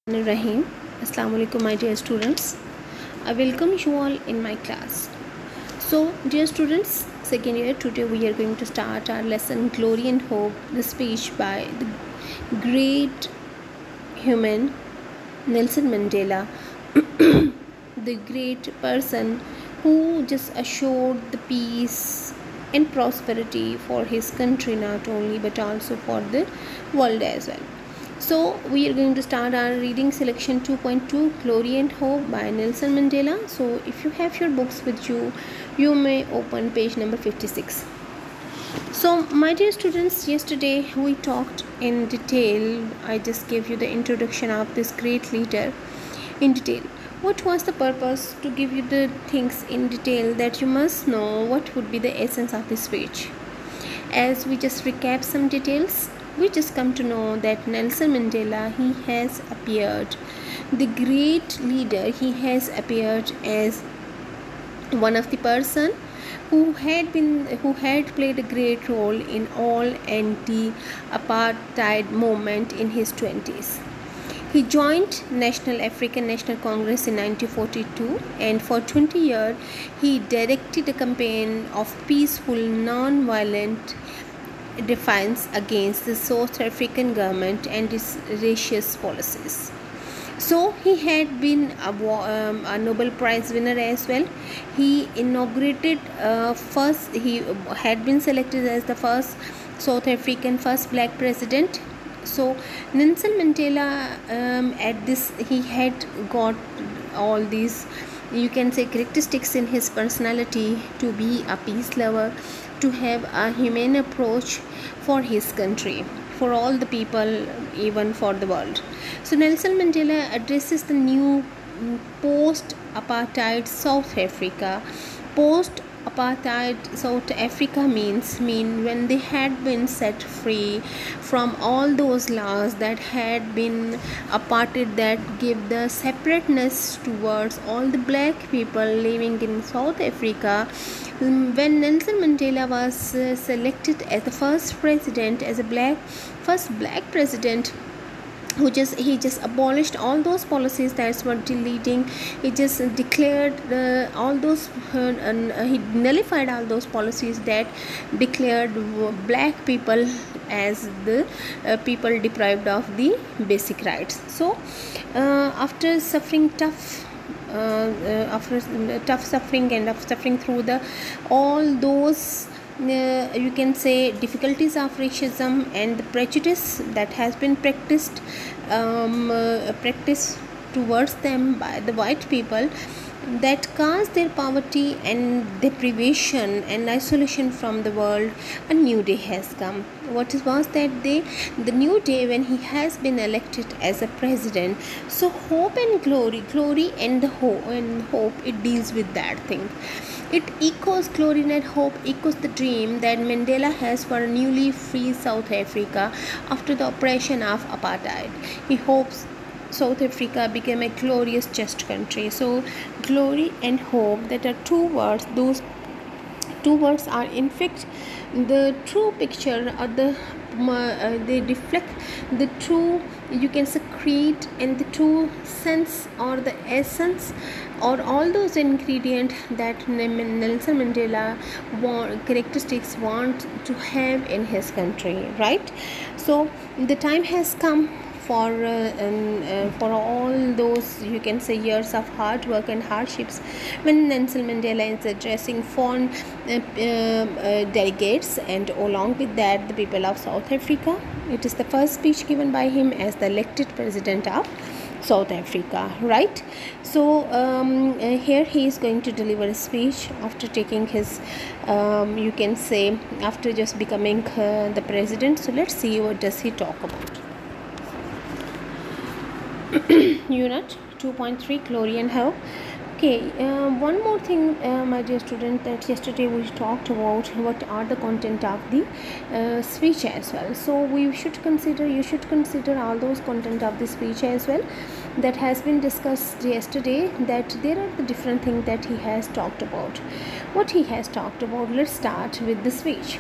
Rahim. Assalamu alaikum, my dear students. I welcome you all in my class. So, dear students, second year, today we are going to start our lesson Glory and Hope, the speech by the great human Nelson Mandela, the great person who just assured the peace and prosperity for his country not only but also for the world as well. So we are going to start our reading selection 2.2 Glory and Hope by Nelson Mandela. So if you have your books with you, you may open page number 56. So my dear students, yesterday we talked in detail. I just gave you the introduction of this great leader in detail. What was the purpose? To give you the things in detail that you must know what would be the essence of this speech. As we just recap some details, we just come to know that Nelson Mandela, he has appeared, the great leader, he has appeared as one of the person who had played a great role in all anti-apartheid movement in his 20s. He joined African National Congress in 1942, and for 20 years he directed a campaign of peaceful, non-violent defiance against the South African government and its racist policies. So he had been a Nobel Prize winner as well. He inaugurated he had been selected as the first South African first black president. So Nelson Mandela at this, he had got all these, you can say, characteristics in his personality: to be a peace lover, to have a humane approach for his country, for all the people, even for the world. So Nelson Mandela addresses the new post-apartheid South Africa. Post-apartheid South Africa means when they had been set free from all those laws that had been apartheid, that give the separateness towards all the black people living in South Africa. When Nelson Mandela was selected as the first president, as a first black president, he just abolished all those policies that were deleting. He just declared all those he nullified all those policies that declared black people as the people deprived of the basic rights. So after suffering suffering and of suffering through all those you can say difficulties of racism and the prejudice that has been practiced towards them by the white people, that caused their poverty and deprivation and isolation from the world, a new day has come. What was that day? The new day when he has been elected as a president. So hope and glory and hope, it deals with that thing. It echoes, glory and hope echoes the dream that Mandela has for a newly free South Africa after the oppression of apartheid. He hopes South Africa became a glorious, just country. So glory and hope, that are two words. Those two words are in fact the true picture, or they reflect the true, you can say, creed and the true sense or the essence or all those ingredients that Nelson Mandela characteristics want to have in his country, right? So the time has come for all those, you can say, years of hard work and hardships, when Nelson Mandela is addressing foreign delegates, and along with that the people of South Africa. It is the first speech given by him as the elected president of South Africa, right? So here he is going to deliver a speech after taking his you can say, after just becoming the president. So let's see what does he talk about. Unit 2.3 Glory and Hope. Okay, one more thing, my dear student, that yesterday we talked about what are the content of the speech as well. So you should consider all those content of the speech as well that has been discussed yesterday, that there are the different things that he has talked about. What he has talked about, let's start with the speech.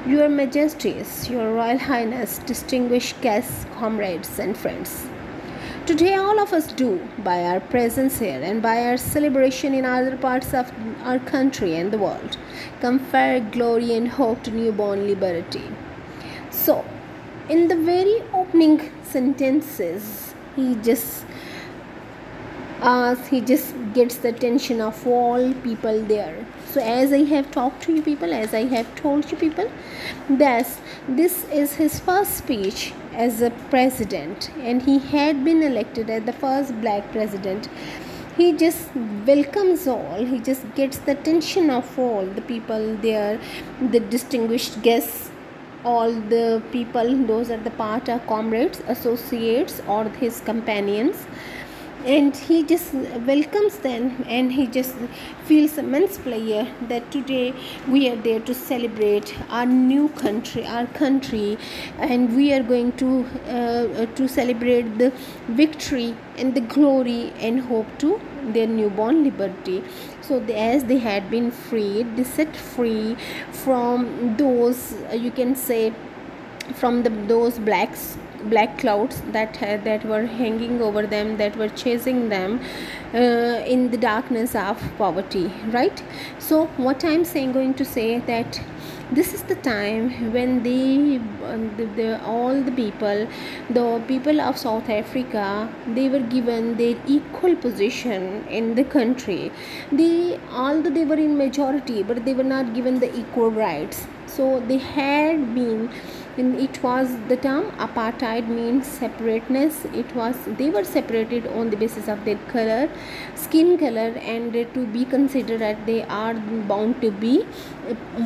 Your Majesties, Your Royal Highness, distinguished guests, comrades and friends, Today, all of us do, by our presence here and by our celebration in other parts of our country and the world, confer glory and hope to newborn liberty. So, in the very opening sentences, he just gets the attention of all people there. So as I have talked to you people, as I have told you people, this is his first speech as a president, and he had been elected as the first black president. He just welcomes all, he just gets the attention of all the people there, the distinguished guests, all the people, those are the part of comrades, associates, or his companions, and he just welcomes them, and he just feels immense pleasure that today we are there to celebrate our new country, our country, and we are going to celebrate the victory and the glory and hope to their newborn liberty. So as they had been freed, they set free from those, you can say, from those black clouds that were hanging over them, that were chasing them in the darkness of poverty, right? So what I'm going to say that this is the time when all the people of South Africa, they were given their equal position in the country. Although they were in majority, but they were not given the equal rights. So they had been, it was the term apartheid means separateness. They were separated on the basis of their color, skin color, and to be considered that they are bound to be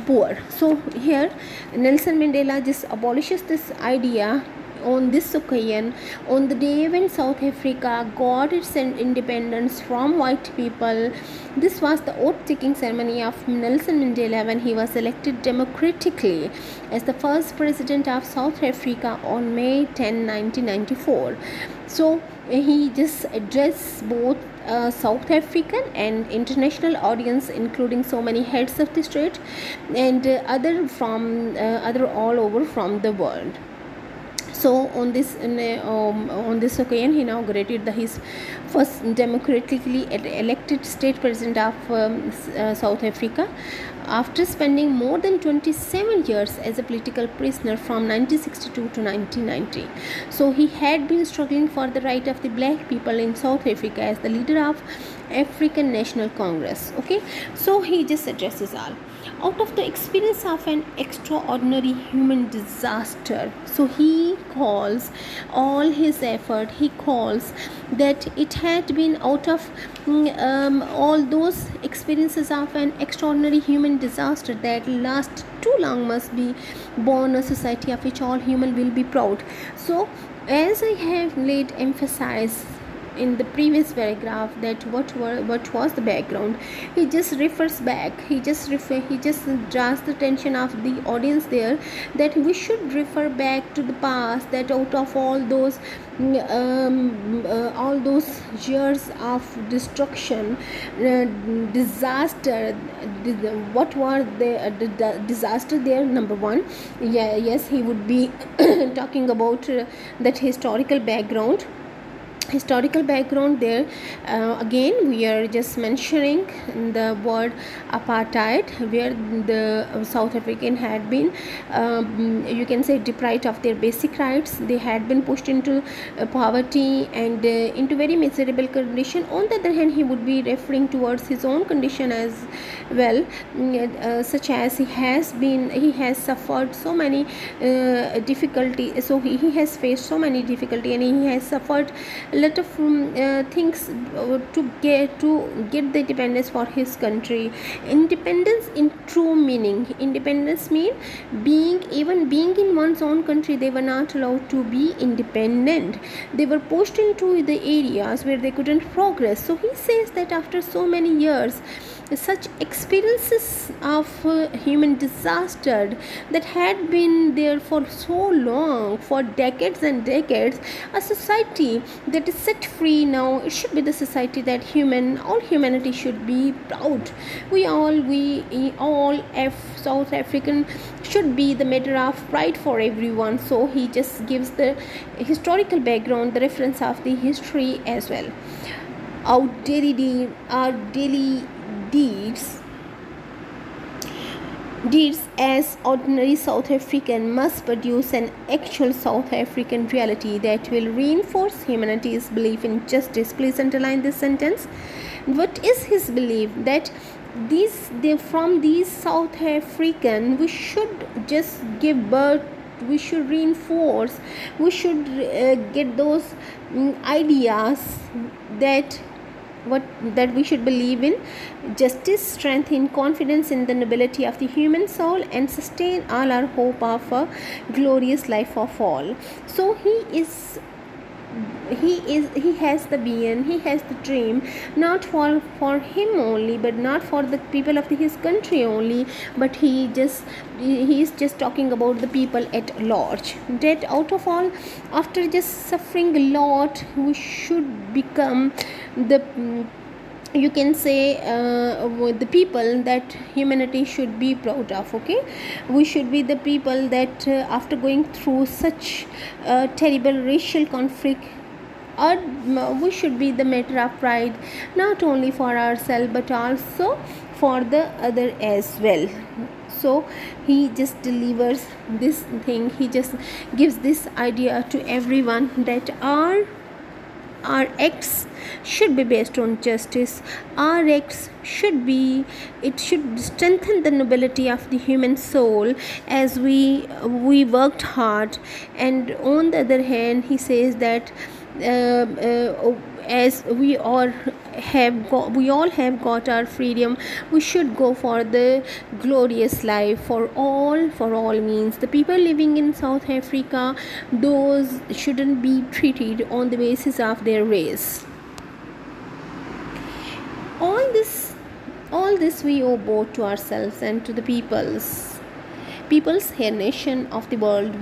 poor. So here Nelson Mandela just abolishes this idea on this occasion, on the day when South Africa got its independence from white people. This was the oath-taking ceremony of Nelson Mandela when he was elected democratically as the first president of South Africa on May 10, 1994. So he just addressed both South African and international audience, including so many heads of the state and other all over from the world. So on this occasion, he inaugurated his first democratically elected state president of South Africa, after spending more than 27 years as a political prisoner from 1962 to 1990. So he had been struggling for the right of the black people in South Africa as the leader of African National Congress. Okay, so he just addresses all. Out of the experience of an extraordinary human disaster, so he calls all his effort, he calls that it had been out of all those experiences of an extraordinary human disaster that last too long must be born a society of which all human will be proud. So as I have laid emphasis in the previous paragraph that what was the background, he just refers back, he just draws the attention of the audience there that we should refer back to the past, that out of all those years of destruction, disaster, what were the disaster there. Number one, yes, he would be talking about that historical background there. Again, we are just mentioning the word apartheid, where the South African had been you can say deprived of their basic rights. They had been pushed into poverty and into very miserable condition. On the other hand, he would be referring towards his own condition as well, such as he has suffered so many difficulty. So he has faced so many difficulty, and he has suffered lot of things to get the independence for his country. Independence in true meaning. Independence means being in one's own country, they were not allowed to be independent. They were pushed into the areas where they couldn't progress. So he says that after so many years such experiences of human disaster that had been there for so long, for decades and decades. A society that is set free now, it should be the society that all humanity should be proud. South African should be the matter of pride for everyone. So he just gives the historical background, the reference of the history as well. Our daily deeds as ordinary South African must produce an actual South African reality that will reinforce humanity's belief in justice. Please underline this sentence. What is his belief? That from these South African, we should just give birth, we should reinforce, we should get those ideas that we should believe in justice, strengthen confidence in the nobility of the human soul, and sustain all our hope of a glorious life of all. So he has the vision, he has the dream, not for him only, but not for the people of his country only, but he is just talking about the people at large, that out of all, after just suffering a lot, we should become the you can say the people that humanity should be proud of. Okay, we should be the people that after going through such terrible racial conflict, we should be the matter of pride, not only for ourselves but also for the other as well. So he just delivers this thing, he just gives this idea to everyone that our acts should be based on justice. Our acts should strengthen the nobility of the human soul as we worked hard. And on the other hand, he says that as we all have got our freedom, we should go for the glorious life for all means. The people living in South Africa, those shouldn't be treated on the basis of their race. All this we owe both to ourselves and to the peoples here, nation of the world,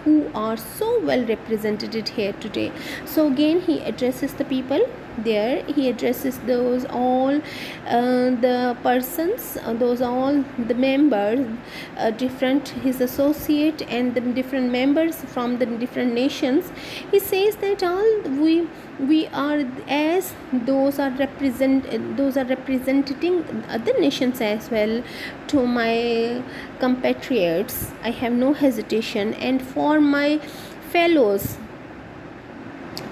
who are so well represented here today. So again, he addresses the people there, he addresses those all the persons, those all the members, different his associate and the different members from the different nations. He says that all we are, as those are representing other nations as well. To my compatriots, I have no hesitation, and for my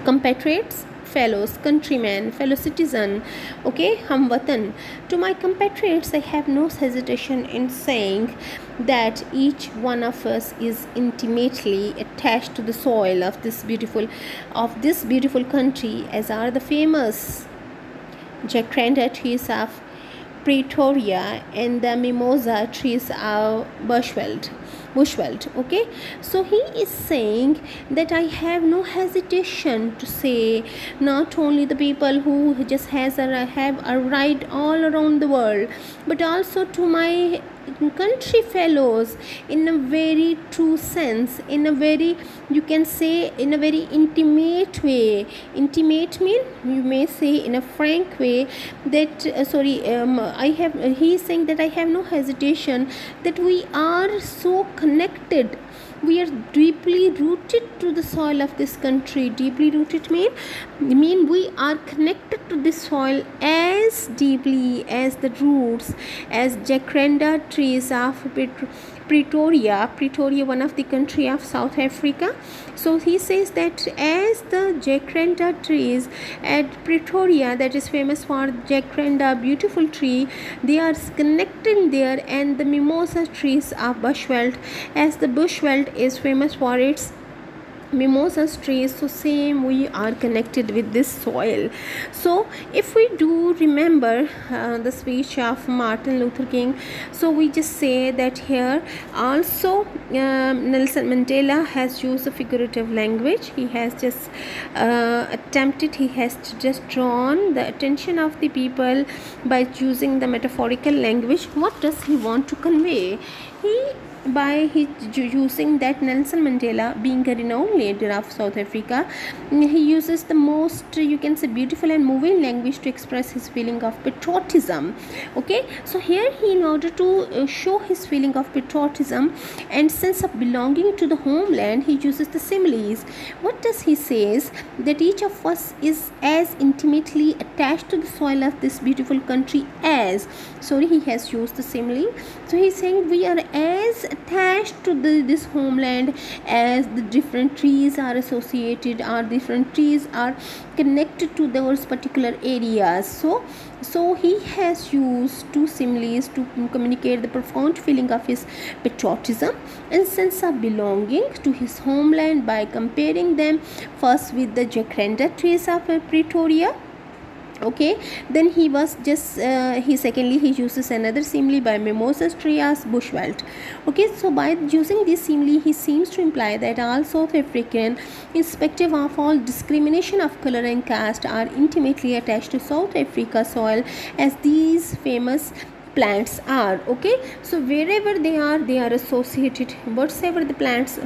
compatriots, fellows, countrymen, fellow citizen, okay, Hamwatan, to my compatriots, I have no hesitation in saying that each one of us is intimately attached to the soil of this beautiful country, as are the famous jacaranda trees of Pretoria and the mimosa trees of Bushveld. Okay, so he is saying that I have no hesitation to say, not only the people who just have a right all around the world, but also to my country fellows, in a very true sense, in a very, you can say, in a very intimate way. Intimate mean, you may say in a frank way, that he is saying that I have no hesitation, that we are so connected, we are deeply rooted to the soil of this country. Deeply rooted mean we are connected to this soil as deeply as the roots, as jacaranda trees of Pretoria, one of the country of South Africa. So he says that as the jacaranda trees at Pretoria, that is famous for jacaranda, beautiful tree, they are connected there, and the mimosa trees of Bushveld, as the Bushveld is famous for its mimosas trees, so same we are connected with this soil. So if we do remember the speech of Martin Luther King, so we just say that here also Nelson Mandela has used a figurative language. He has just he has just drawn the attention of the people by using the metaphorical language. What does he want to convey? By using that Nelson Mandela, being a renowned leader of South Africa, he uses the most, you can say, beautiful and moving language to express his feeling of patriotism. Okay, so here he, in order to show his feeling of patriotism and sense of belonging to the homeland, he uses the similes. What does he says? That each of us is as intimately attached to the soil of this beautiful country as, he has used the simile. So he's saying we are as attached to this homeland as the different trees are associated, or different trees are connected to those particular areas. So he has used two similes to communicate the profound feeling of his patriotism and sense of belonging to his homeland by comparing them first with the jacaranda trees of Pretoria. Okay, then he was just secondly he uses another simile by mimosas tree as bushveld. Okay, so by using this simile, he seems to imply that all South African, irrespective of all discrimination of color and caste, are intimately attached to South Africa soil as these famous plants are. Okay, so wherever they are associated, whatsoever the plants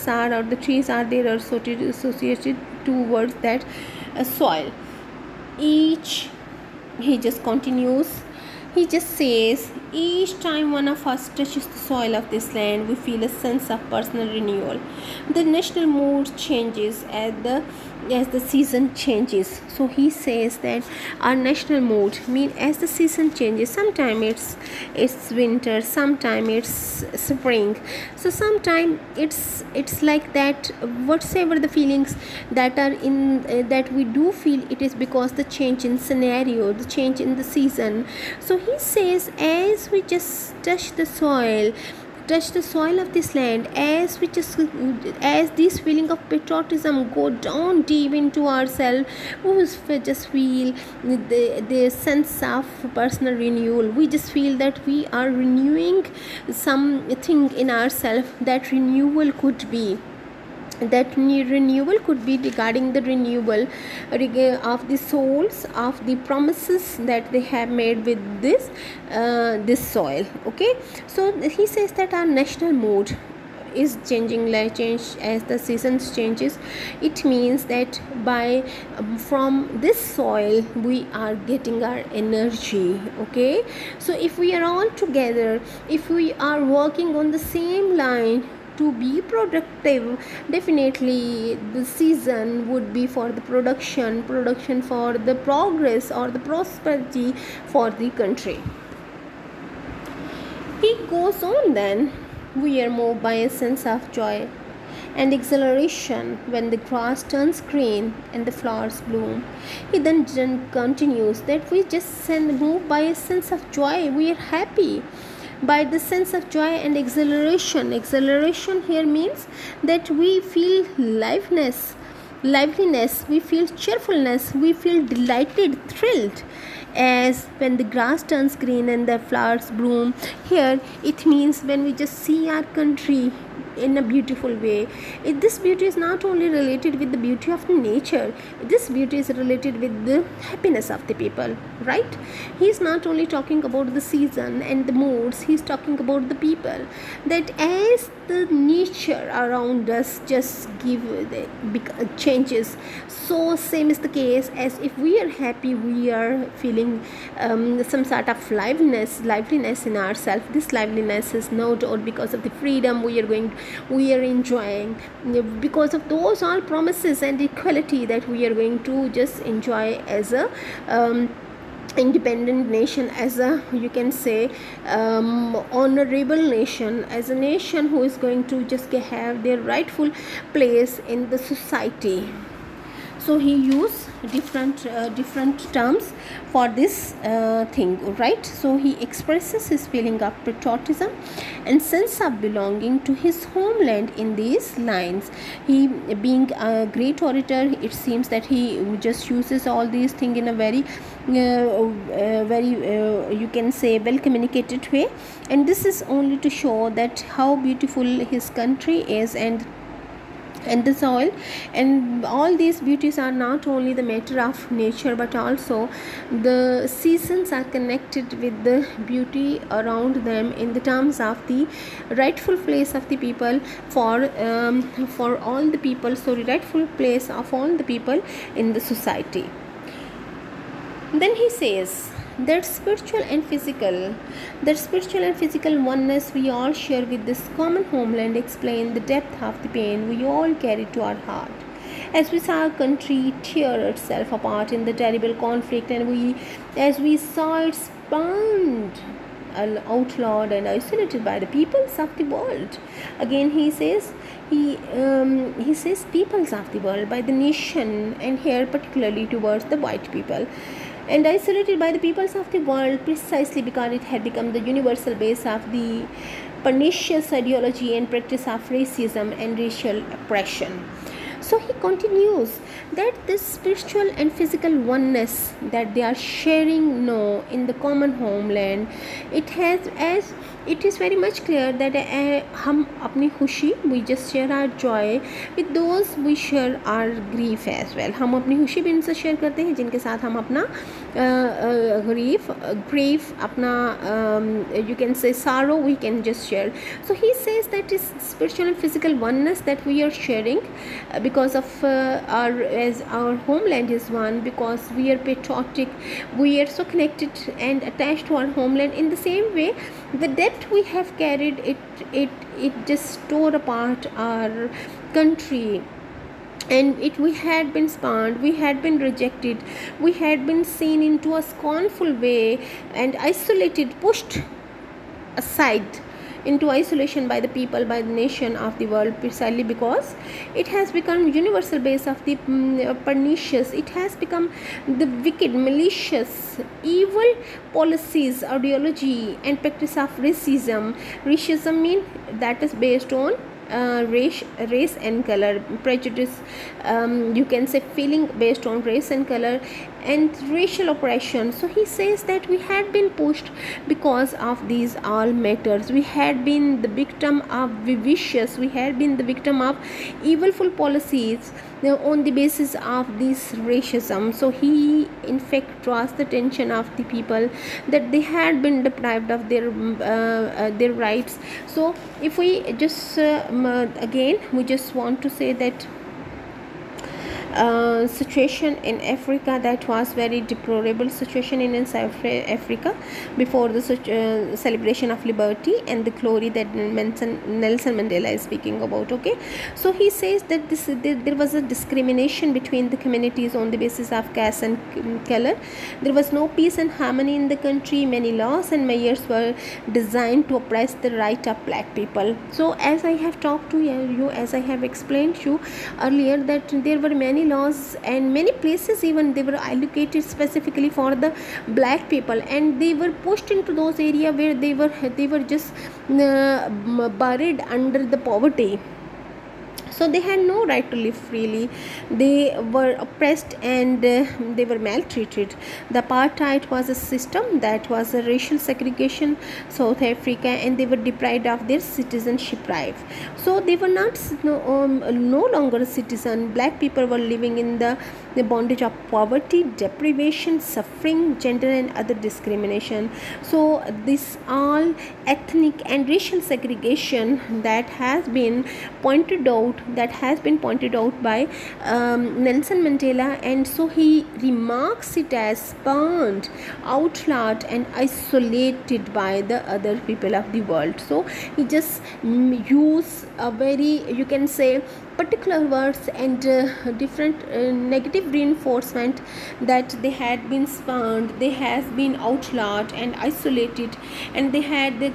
are or the trees are, they are associated towards that soil. He just continues, he just says, each time one of us touches the soil of this land, we feel a sense of personal renewal. The national mood changes as the season changes. So he says that our national mood as the season changes, sometimes it's winter, sometimes it's spring, so sometimes it's like that. Whatsoever the feelings that are in that we do feel, it is because the change in scenario, the change in the season. So he says, as we just touch the soil of this land, as this feeling of patriotism go down deep into ourselves, we just feel the sense of personal renewal. We just feel that we are renewing something in ourselves. That renewal could be regarding the renewal of the souls, of the promises that they have made with this soil. Okay, so he says that our national mood is changing as the seasons changes. It means that from this soil we are getting our energy. Okay, so if we are all together, if we are working on the same line to be productive, definitely the season would be for the production for the progress or the prosperity for the country. He goes on then, we are moved by a sense of joy and exhilaration when the grass turns green and the flowers bloom. He then continues that we just moved by a sense of joy, we are happy by the sense of joy and exhilaration. Exhilaration here means that we feel liveliness, we feel cheerfulness, we feel delighted, thrilled, as when the grass turns green and the flowers bloom. Here it means when we just see our country in a beautiful way. This beauty is not only related with the beauty of nature, this beauty is related with the happiness of the people, right? He is not only talking about the season and the moods, he is talking about the people, that as the nature around us just changes, so same is the case as if we are happy, we are feeling some sort of liveliness in ourselves. This liveliness is no doubt because of the freedom we are enjoying, because of those all promises and equality that we are going to just enjoy as a independent nation, as a, you can say, honorable nation, as a nation who is going to just have their rightful place in the society. So he used different terms for this thing, right? So he expresses his feeling of patriotism and sense of belonging to his homeland in these lines. He, being a great orator, it seems that he just uses all these things in a very you can say well communicated way, and this is only to show that how beautiful his country is, and the soil, and all these beauties are not only the matter of nature, but also the seasons are connected with the beauty around them in the terms of the rightful place of the people for all the people, so rightful place of all the people in the society. Then he says that spiritual and physical oneness we all share with this common homeland explain the depth of the pain we all carry to our heart. As we saw our country tear itself apart in the terrible conflict, and as we saw it spurned, outlawed and isolated by the peoples of the world. Again he says peoples of the world, by the nation, and here particularly towards the white people, and isolated by the peoples of the world precisely because it had become the universal base of the pernicious ideology and practice of racism and racial oppression. So he continues that this spiritual and physical oneness that they are sharing now in the common homeland, it is very much clear that हम अपनी खुशी, we just share our joy with those we share our grief as well. हम अपनी खुशी भी उनसे share करते हैं जिनके साथ हम अपना grief, अपना you can say sorrow, we can just share. So he says that is spiritual and physical oneness that we are sharing because of our homeland is one, because we are patriotic, we are so connected and attached to our homeland. In the same way, the debt we have carried, it just tore apart our country, and we had been spurned, we had been rejected, we had been seen into a scornful way and isolated, pushed aside into isolation by the people, by the nation of the world, precisely because it has become universal base of the pernicious, it has become the wicked, malicious, evil policies, ideology and practice of racism. Racism mean that is based on race and color, prejudice, you can say feeling based on race and color, and racial oppression. So he says that we had been pushed because of these all matters, we had been the victim of vicious, we had been the victim of evilful policies on the basis of this racism. So he in fact draws the attention of the people that they had been deprived of their rights. So if we just again we just want to say that situation in Africa, that was very deplorable situation in South Africa before the celebration of liberty and the glory that Nelson Mandela is speaking about. Okay, so he says that there was a discrimination between the communities on the basis of caste and color. There was no peace and harmony in the country. Many laws and measures were designed to oppress the right of black people. So as I have talked to you, as I have explained to you earlier, that there were many laws and many places even they were allocated specifically for the black people, and they were pushed into those areas where they were just buried under the poverty. So they had no right to live freely. They were oppressed and they were maltreated. The apartheid was a system that was a racial segregation South Africa, and they were deprived of their citizenship right. So they were not no longer a citizen. Black people were living in the bondage of poverty, deprivation, suffering, gender and other discrimination. So this all ethnic and racial segregation that has been pointed out by Nelson Mandela, and so he remarks it as spurned, outlawed and isolated by the other people of the world. So he just use a very, you can say, particular words and different negative reinforcement that they had been spurned, they has been outlawed and isolated, and the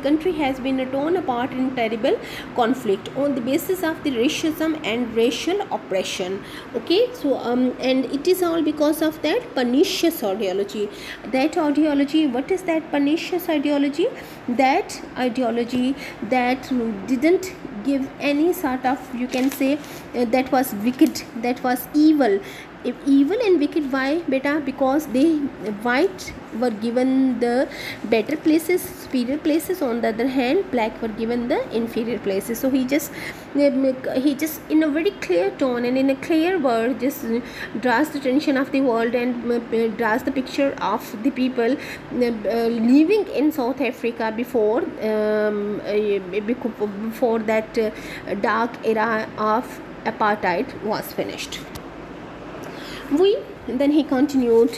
country has been torn apart in terrible conflict on the basis of the racism and racial oppression. Okay, so and it is all because of that pernicious ideology. That ideology, what is that pernicious ideology? That ideology that didn't give any sort of, you can say, that was wicked, that was evil. If evil and wicked, why beta? Because they white were given the better places, superior places. On the other hand, black were given the inferior places. So he just in a very clear tone and in a clear word just draws the attention of the world and draws the picture of the people living in South Africa before that dark era of apartheid was finished. Then he continued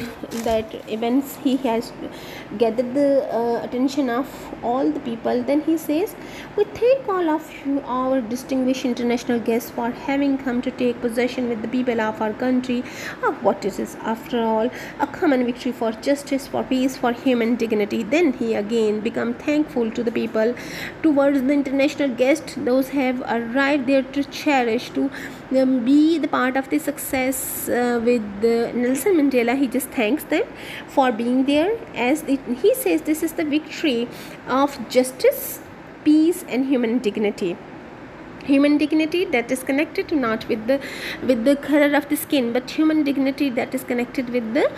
that events he has gathered the attention of all the people. Then he says, we thank all of you, our distinguished international guests, for having come to take possession with the people of our country of what it is, after all, a common victory for justice, for peace, for human dignity. Then he again become thankful to the people, towards the international guests, those have arrived there to cherish, to be the part of the success with Nelson Mandela. He just thanks them for being there, as he says this is the victory of justice, peace and human dignity. Human dignity that is connected not with the color of the skin, but human dignity that is connected with the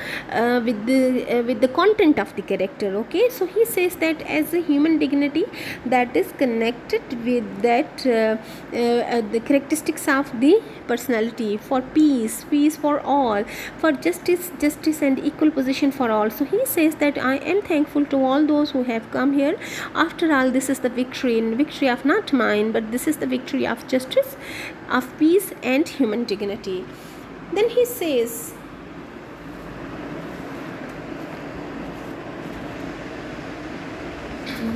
content of the character. Okay, so he says that as a human dignity that is connected with that the characteristics of the personality, for peace for all, for justice and equal position for all. So he says that I am thankful to all those who have come here. After all, this is the victory, and victory of not mine, but this is the victory of justice, of peace and human dignity. Then he says,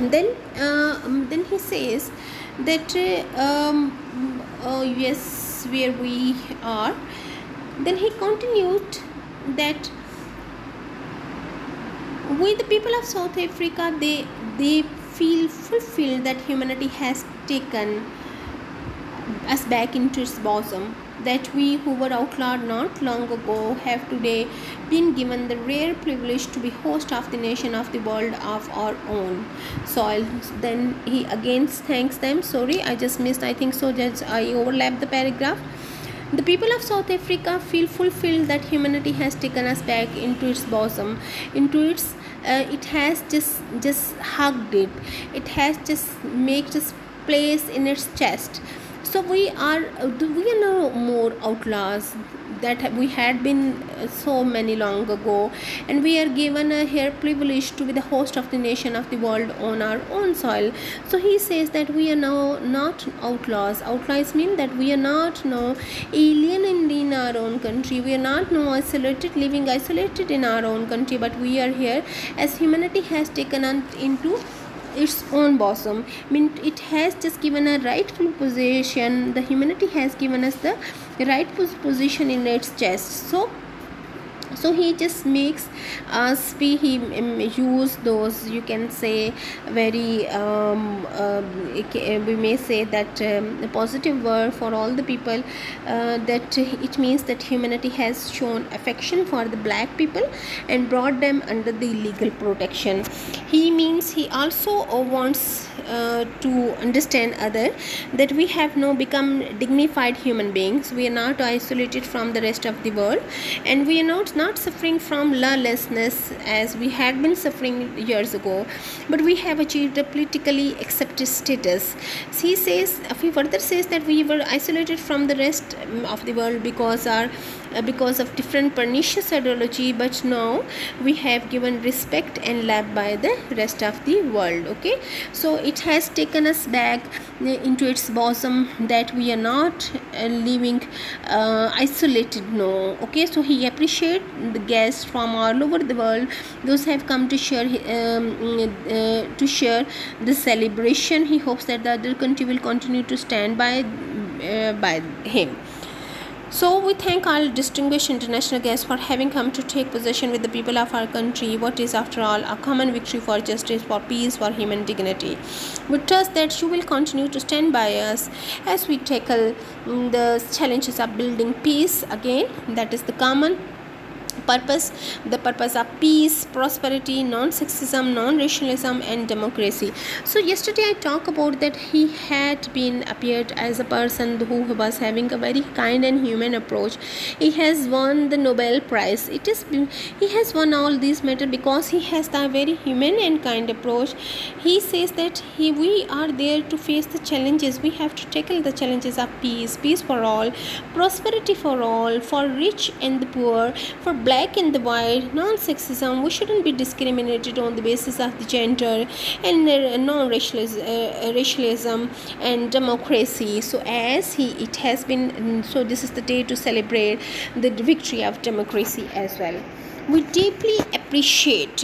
then he says that yes, where we are. Then he continued that with the people of South Africa, they feel fulfilled that humanity has taken us back into its bosom, that we who were outlawed not long ago have today been given the rare privilege to be host of the nation of the world of our own soil. Then he again thanks them. Sorry, I just missed, I think so, just I overlapped the paragraph. The people of South Africa feel fulfilled that humanity has taken us back into its bosom, into its it has just hugged it, it has just made its place in its chest. So we are no more outlaws that we had been so many long ago, and we are given a here privilege to be the host of the nation of the world on our own soil. So he says that we are now not outlaws. Outlaws mean that we are not now alien in our own country, we are not now living isolated in our own country, but we are here as humanity has taken into its own bosom. I mean, it has just given a rightful position, the humanity has given us the rightful position in its chest. So he just makes us he use those, you can say, very we may say that a positive word for all the people, that it means that humanity has shown affection for the black people and brought them under the legal protection. He also wants to understand other, that we have now become dignified human beings, we are not isolated from the rest of the world, and we are not suffering from lawlessness as we had been suffering years ago, but we have achieved a politically accepted status. He further says that we were isolated from the rest of the world because of different pernicious ideology, but now we have given respect and love by the rest of the world. Okay, so it has taken us back into its bosom, that we are not living isolated now. Okay, so he appreciates the guests from all over the world, those have come to share the celebration. He hopes that the other country will continue to stand by by him. So we thank our distinguished international guests for having come to take possession with the people of our country, what is after all a common victory for justice, for peace, for human dignity. We trust that you will continue to stand by us as we tackle the challenges of building peace again. That is the common purpose, the purpose of peace, prosperity, non-sexism, non-racialism and democracy. So yesterday I talked about that he had been appeared as a person who was having a very kind and human approach. He has won the Nobel Prize. He has won all these matter because he has the very human and kind approach. He says that we are there to face the challenges. We have to tackle the challenges of peace for all, prosperity for all, for rich and the poor, for black and the white, non-sexism. We shouldn't be discriminated on the basis of the gender, and non-racialism and democracy. So it has been, so this is the day to celebrate the victory of democracy as well. We deeply appreciate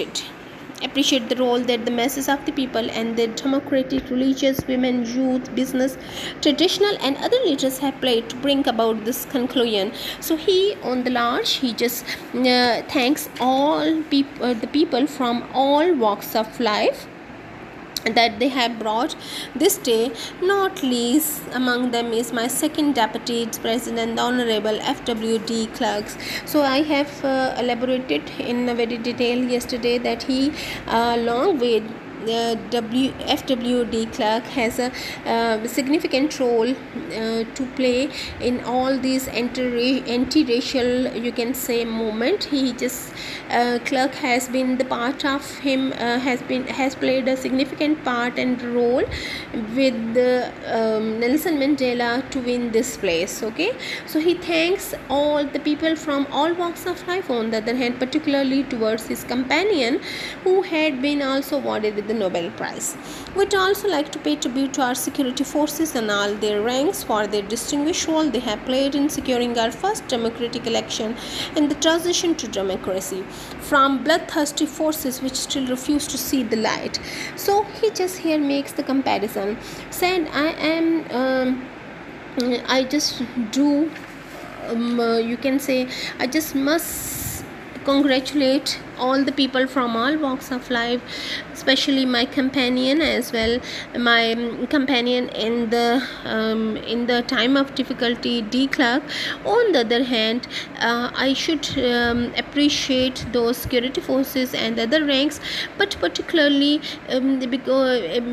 the role that the masses of the people and the democratic, religious, women, youth, business, traditional and other leaders have played to bring about this conclusion. So he on the large, he just thanks all the people from all walks of life that they have brought this day. Not least among them is my second deputy president, the Honorable F.W. de Klerk. So I have elaborated in a very detail yesterday that he along with F.W. de Klerk has a significant role to play in all these anti-racial, you can say, movement. He just Klerk has been the part of him, has played a significant part and role with Nelson Mandela to win this place. Okay, so he thanks all the people from all walks of life, on the other hand particularly towards his companion who had been also awarded with the Nobel Prize. We'd also like to pay tribute to our security forces and all their ranks for their distinguished role they have played in securing our first democratic election and the transition to democracy from bloodthirsty forces which still refuse to see the light. So he just here makes the comparison, said I just do you can say, I just must congratulate all the people from all walks of life, especially my companion as well, my companion in the time of difficulty, de Klerk. On the other hand, I should appreciate those security forces and other ranks, but particularly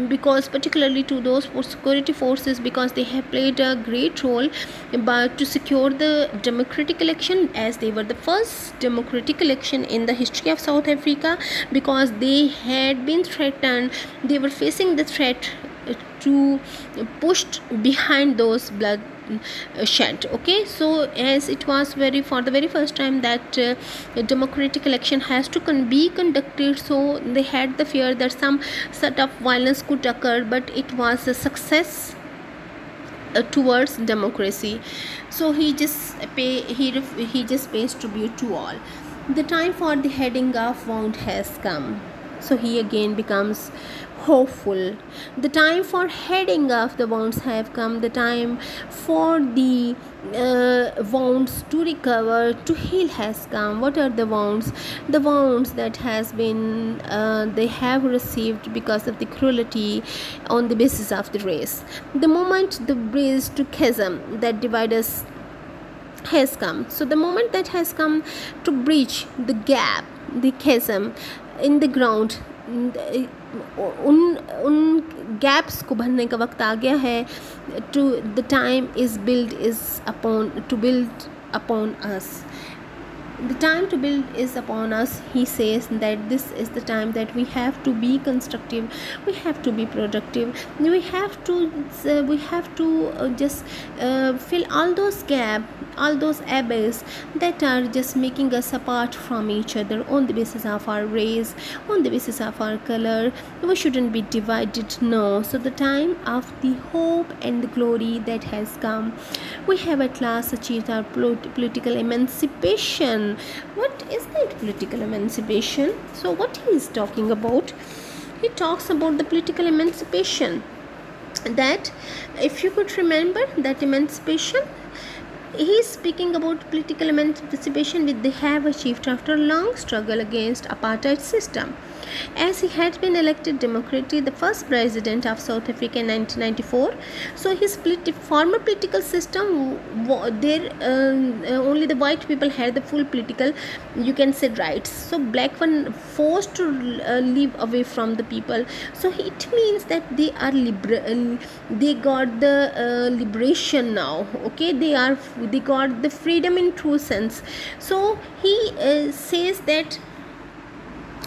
because particularly to those security forces, because they have played a great role but to secure the democratic election, as they were the first democratic election in the history of South Africa, because they had been threatened, they were facing the threat to pushed behind those blood shed. Okay, so as it was for the very first time that a democratic election has to be conducted, so they had the fear that some sort of violence could occur, but it was a success towards democracy. So he just pays tribute to all. The time for the heading of wound has come. So he again becomes hopeful. The time for heading of the wounds have come. The time for the wounds to recover, to heal has come. What are the wounds? The wounds that has been they have received because of the cruelty on the basis of the race. The moment the bridge to chasm that divides us has come. So the moment that has come to bridge the gap, the chasm in the ground, उन गैप्स को भरने का वक्त आ गया है. To the time is build upon us. The time to build is upon us. He says that this is the time that we have to be constructive, we have to be productive, we have to just fill all those gaps, all those abyss that are just making us apart from each other on the basis of our race, on the basis of our color. We shouldn't be divided, no. So the time of the hope and the glory that has come. We have at last achieved our political emancipation. What is that political emancipation? So what he is talking about? He talks about the political emancipation that if you could remember that emancipation, he is speaking about political emancipation which they have achieved after a long struggle against apartheid system. As he had been elected democratically the first president of South Africa in 1994, so his former political system, there only the white people had the full political, you can say, rights. So black one forced to live away from the people. So it means that they are they got the liberation now. Okay, they got the freedom in true sense. So he says that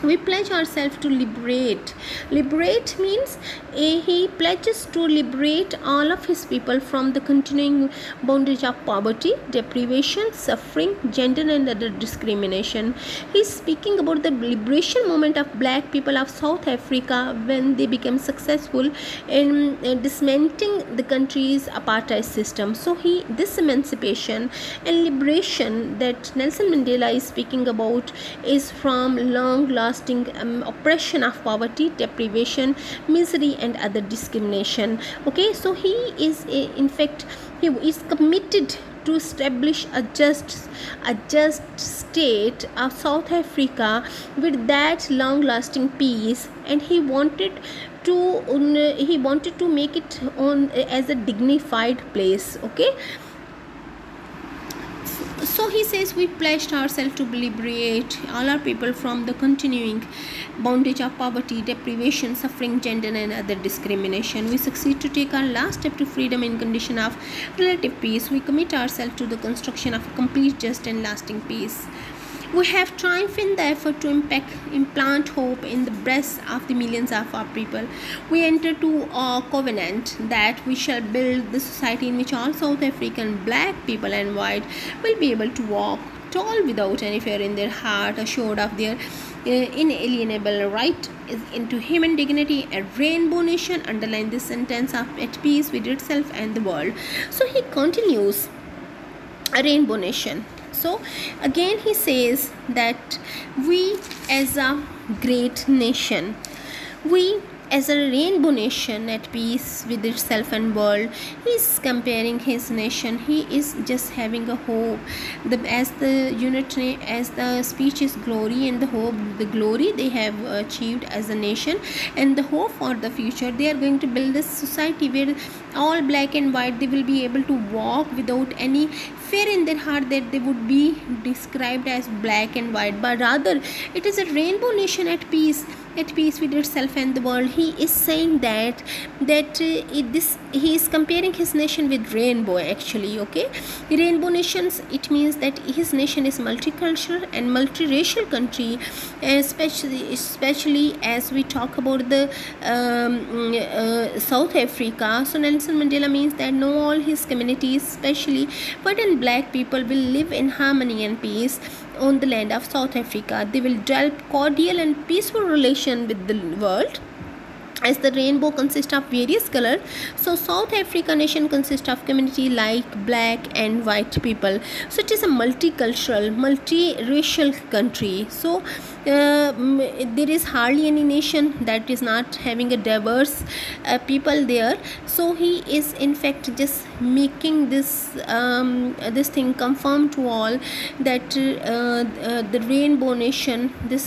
we pledge ourselves to liberate means he pledges to liberate all of his people from the continuing bondage of poverty, deprivation, suffering, gender and other discrimination. He is speaking about the liberation movement of black people of South Africa when they became successful in dismantling the country's apartheid system. So this emancipation and liberation that Nelson Mandela is speaking about is from long lasting oppression of poverty, deprivation, misery and other discrimination. Okay, so he is in fact he is committed to establish a just state of South Africa with that long lasting peace, and he wanted to make it on as a dignified place. Okay, so he says we pledged ourselves to liberate all our people from the continuing bondage of poverty, deprivation, suffering, gender and other discrimination. We succeed to take our last step to freedom in condition of relative peace. We commit ourselves to the construction of a complete, just and lasting peace. We have triumphed in the effort to implant hope in the breasts of the millions of our people. We enter to a covenant that we shall build the society in which all South African black people and white will be able to walk tall without any fear in their heart, assured of their inalienable right into human dignity. A rainbow nation underline this sentence of at peace with itself and the world. So he continues, a rainbow nation. So again he says that we as a great nation, we as a rainbow nation at peace with itself and world. He is comparing his nation, he is just having a hope, as the speech is glory and the hope, the glory they have achieved as a nation and the hope for the future. They are going to build this society where all black and white, they will be able to walk without any fear in their heart that they would be described as black and white, but rather it is a rainbow nation at peace with itself and the world. He is saying that he is comparing his nation with rainbow actually. Okay, rainbow nations, it means that his nation is multicultural and multiracial country, especially as we talk about the South Africa. So Nelson Mandela means that no all his communities, especially white and black people, will live in harmony and peace on the land of South Africa. They will develop cordial and peaceful relation with the world. As the rainbow consists of various colors, so South Africa nation consists of community like black and white people. So it is a multicultural, multiracial country. So there is hardly any nation that is not having a diverse people there. So he is in fact just making this thing confirm to all that the rainbow nation, the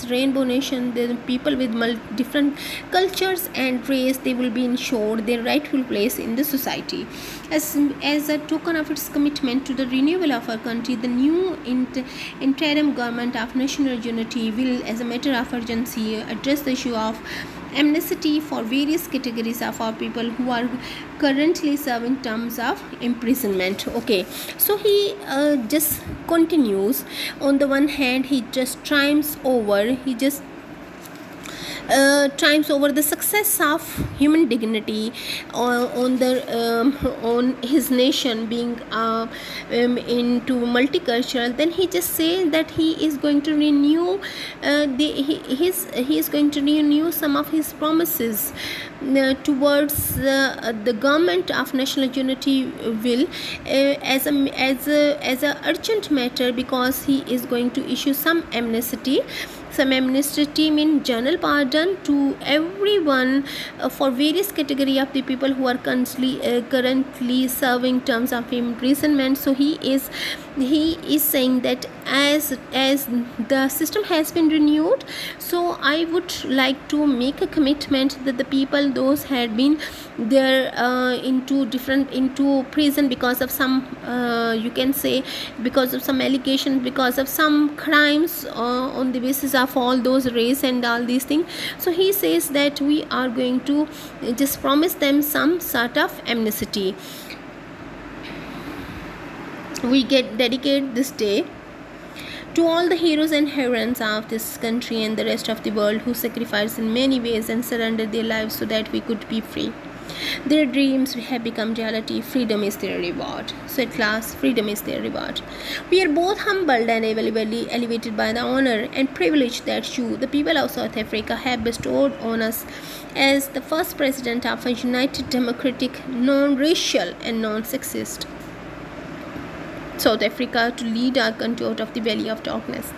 people with different cultures and race, they will be ensured their rightful place in the society. As a token of its commitment to the renewal of our country, the new interim government of national unity will, as a matter of urgency, address the issue of amnesty for various categories of our people who are currently serving terms of imprisonment. Okay, so he just continues. On the one hand, he just triumphs over the success of human dignity on his nation being into multicultural. Then he just say that he is going to renew he is going to renew some of his promises towards the government of national unity will as a urgent matter, because he is going to issue some amnesty some amnesty mean general pardon to everyone for various category of the people who are currently serving terms of imprisonment. So he is saying that as the system has been renewed, so I would like to make a commitment that the people those had been there into prison because of some you can say because of some allegations, because of some crimes on the basis of all those race and all these things. So he says that we are going to just promise them some sort of amnesty. We dedicate this day to all the heroes and heroines of this country and the rest of the world who sacrificed in many ways and surrendered their lives so that we could be free. Their dreams have become reality. Freedom is their reward. So at last, freedom is their reward. We are both humbled and elevated by the honor and privilege that you, the people of South Africa, have bestowed on us as the first president of a united, democratic, non-racial and non-sexist South Africa to lead our country out of the valley of darkness.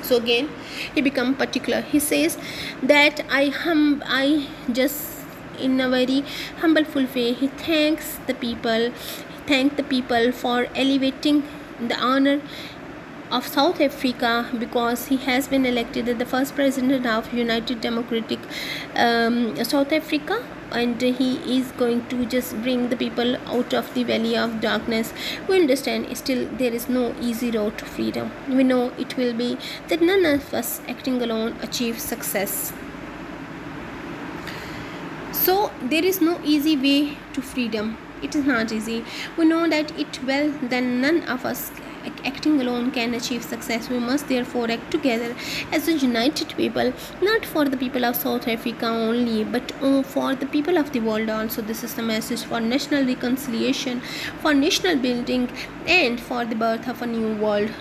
So again, he become particular. He says that I just in a very humbleful way, he thanks the people. He thanked the people for elevating the honor of South Africa because he has been elected as the first president of United Democratic South Africa, and he is going to just bring the people out of the valley of darkness. We understand still there is no easy road to freedom. We know it will be that none of us acting alone achieve success. So there is no easy way to freedom. It is not easy. We know that it well then none of us acting alone can achieve success. We must therefore act together as a united people, not for the people of South Africa only, but for the people of the world also. This is the message for national reconciliation, for national building, and for the birth of a new world.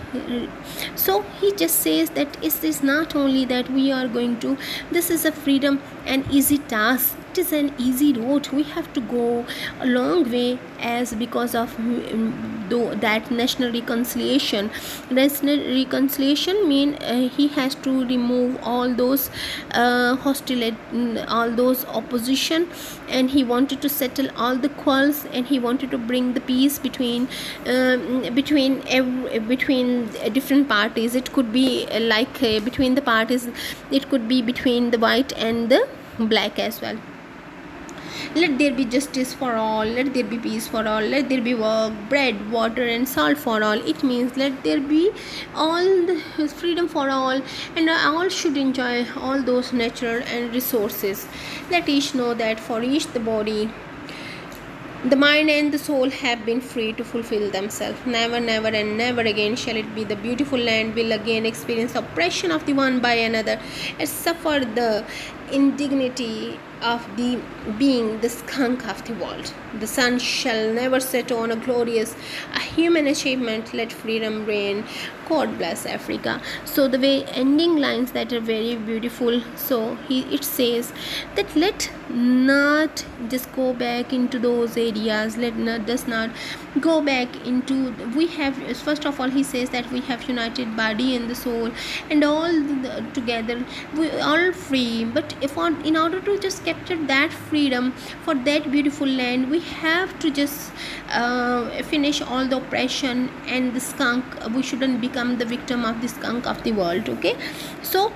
So he just says that it is not only that we are going to, this is a freedom, an easy task. It is an easy road. We have to go a long way as because of that national reconciliation. National reconciliation mean he has to remove all those hostility, all those opposition, and he wanted to settle all the quarrels, and he wanted to bring the peace between different parties. It could be between the parties. It could be between the white and the black as well. Let there be justice for all, let there be peace for all, let there be work, bread, water and salt for all. It means let there be all the freedom for all, and all should enjoy all those natural and resources. Let each know that for each the body, the mind and the soul have been free to fulfill themselves. Never, never and never again shall it be the beautiful land will again experience oppression of the one by another and suffer the indignity of the being the skunk of the world. The sun shall never set on a glorious, a human achievement. Let freedom reign. God bless Africa. So the way ending lines that are very beautiful. So it says that let not just go back into those areas. Let not does not go back into. We have first of all he says that we have united body and the soul, and all together we are free. But in order to just capture that freedom for that beautiful land, we have to just finish all the oppression and the skunk. We shouldn't become the victim of the skunk of the world. Okay, so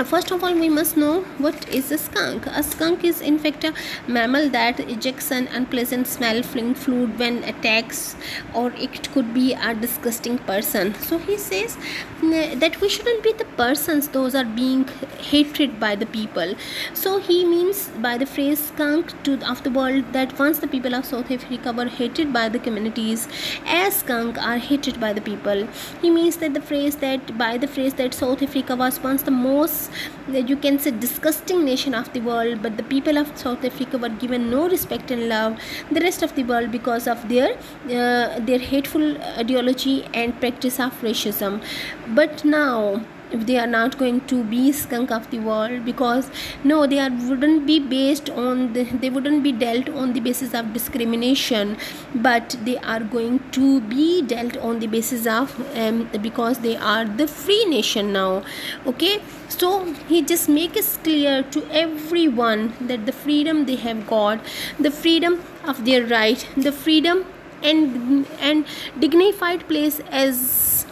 first of all we must know what is a skunk. A skunk is in fact a mammal that ejects an unpleasant smell fluid when attacks, or it could be a disgusting person. So he says that we shouldn't be the persons those are being hated by the people. So he means by the phrase skunk of the world that once the people of South Africa were hated by the communities as skunk are hated by the people. He means that the phrase that South Africa was once the most, you can say, disgusting nation of the world, but the people of South Africa were given no respect and love the rest of the world because of their hateful ideology and practice of racism. But now if they are not going to be skunk of the world, because no, wouldn't be based on they wouldn't be dealt on the basis of discrimination, but they are going to be dealt on the basis of because they are the free nation now. Okay, so he just makes it clear to everyone that the freedom they have got, the freedom of their right, the freedom and dignified place as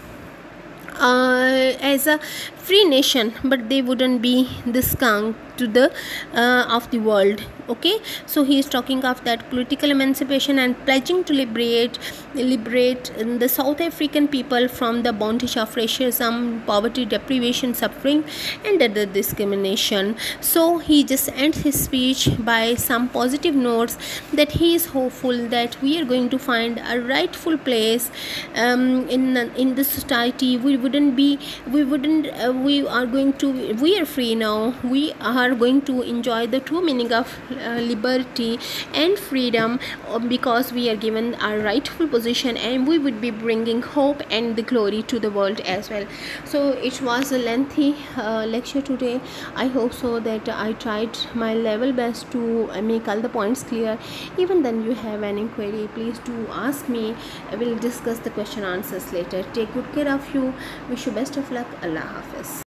a free nation, but they wouldn't be the skunk to the of the world. Okay, so he is talking of that political emancipation and pledging to liberate the South African people from the bondage of racism, poverty, deprivation, suffering, and other discrimination. So he just ends his speech by some positive notes that he is hopeful that we are going to find a rightful place in the society. We are free now. We are going to enjoy the true meaning of liberty and freedom, because we are given our rightful position, and we would be bringing hope and the glory to the world as well. So it was a lengthy lecture today. I hope so that I tried my level best to make all the points clear. Even then you have an inquiry, please do ask me. I will discuss the question answers later. Take good care of you. Wish you best of luck. Allah Hafiz.